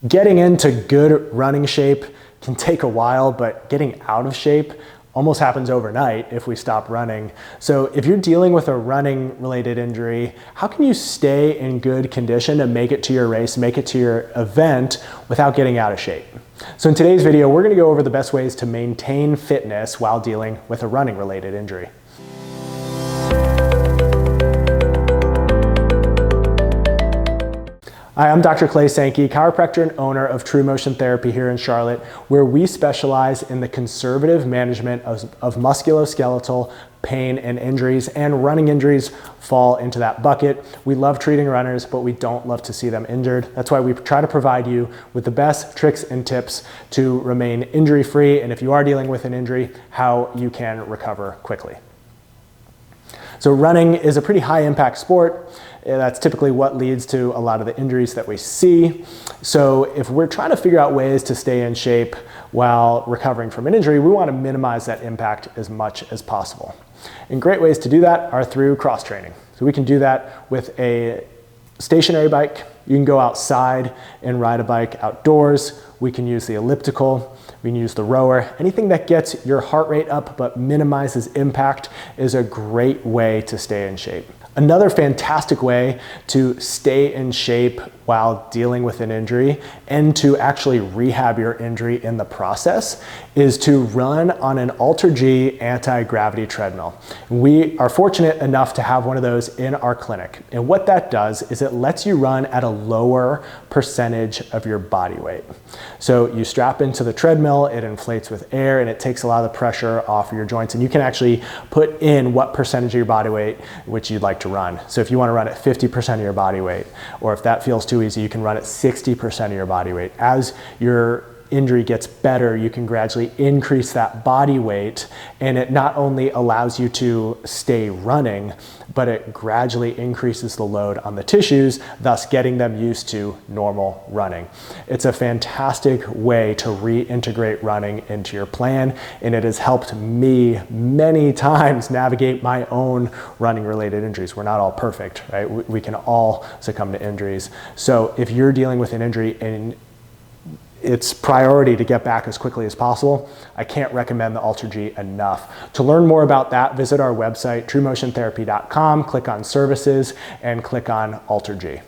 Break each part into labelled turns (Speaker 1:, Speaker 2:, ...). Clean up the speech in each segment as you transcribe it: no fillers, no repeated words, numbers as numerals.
Speaker 1: Getting into good running shape can take a while, but getting out of shape almost happens overnight if we stop running. So if you're dealing with a running related injury, how can you stay in good condition to make it to your race, make it to your event without getting out of shape? So in today's video, we're gonna go over the best ways to maintain fitness while dealing with a running related injury. Hi, I'm Dr. Clay Sankey, chiropractor and owner of TruMotion Therapy here in Charlotte, where we specialize in the conservative management of musculoskeletal pain and injuries, and running injuries fall into that bucket. We love treating runners, but we don't love to see them injured. That's why we try to provide you with the best tricks and tips to remain injury-free, and if you are dealing with an injury, how you can recover quickly. So running is a pretty high impact sport. That's typically what leads to a lot of the injuries that we see. So if we're trying to figure out ways to stay in shape while recovering from an injury, we want to minimize that impact as much as possible. And great ways to do that are through cross training. So we can do that with a stationary bike. You can go outside and ride a bike outdoors. We can use the elliptical. We can use the rower. Anything that gets your heart rate up but minimizes impact is a great way to stay in shape. Another fantastic way to stay in shape while dealing with an injury and to actually rehab your injury in the process is to run on an AlterG anti-gravity treadmill. We are fortunate enough to have one of those in our clinic. And what that does is it lets you run at a lower percentage of your body weight. So you strap into the treadmill, it inflates with air, and it takes a lot of the pressure off of your joints. And you can actually put in what percentage of your body weight which you'd like to run. So if you want to run at 50% of your body weight, or if that feels too easy, you can run at 60% of your body weight. As your injury gets better, you can gradually increase that body weight, and it not only allows you to stay running, but it gradually increases the load on the tissues, thus getting them used to normal running. It's a fantastic way to reintegrate running into your plan, and it has helped me many times navigate my own running related injuries. We're not all perfect, right? We can all succumb to injuries. So if you're dealing with an injury and it's priority to get back as quickly as possible, I can't recommend the AlterG enough. To learn more about that, visit our website, TruMotionTherapy.com, click on services, and click on AlterG.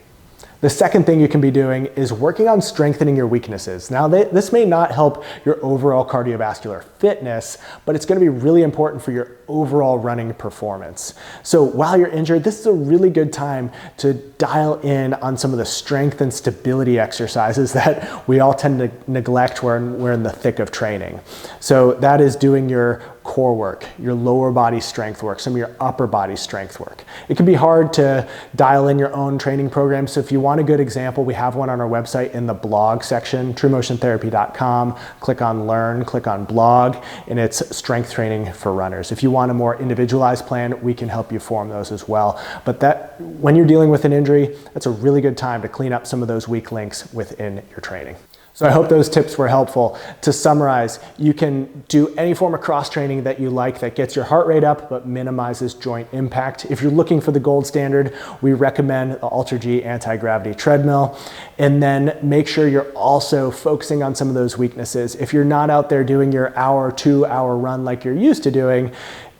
Speaker 1: The second thing you can be doing is working on strengthening your weaknesses. Now, this may not help your overall cardiovascular fitness, but it's going to be really important for your overall running performance. So while you're injured, this is a really good time to dial in on some of the strength and stability exercises that we all tend to neglect when we're in the thick of training. So that is doing your core work, your lower body strength work, some of your upper body strength work. It can be hard to dial in your own training program. So if you want a good example, we have one on our website in the blog section, TruMotionTherapy.com. Click on learn, click on blog, and it's strength training for runners. If you want a more individualized plan, we can help you form those as well. But that, when you're dealing with an injury, that's a really good time to clean up some of those weak links within your training. So I hope those tips were helpful. To summarize, you can do any form of cross training that you like that gets your heart rate up but minimizes joint impact. If you're looking for the gold standard, we recommend the AlterG anti-gravity treadmill. And then make sure you're also focusing on some of those weaknesses. If you're not out there doing your hour, 2-hour run like you're used to doing,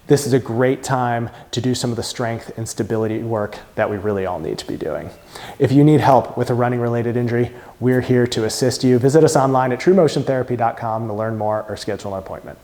Speaker 1: this is a great time to do some of the strength and stability work that we really all need to be doing. If you need help with a running related injury, we're here to assist you. Visit us online at TruMotionTherapy.com to learn more or schedule an appointment.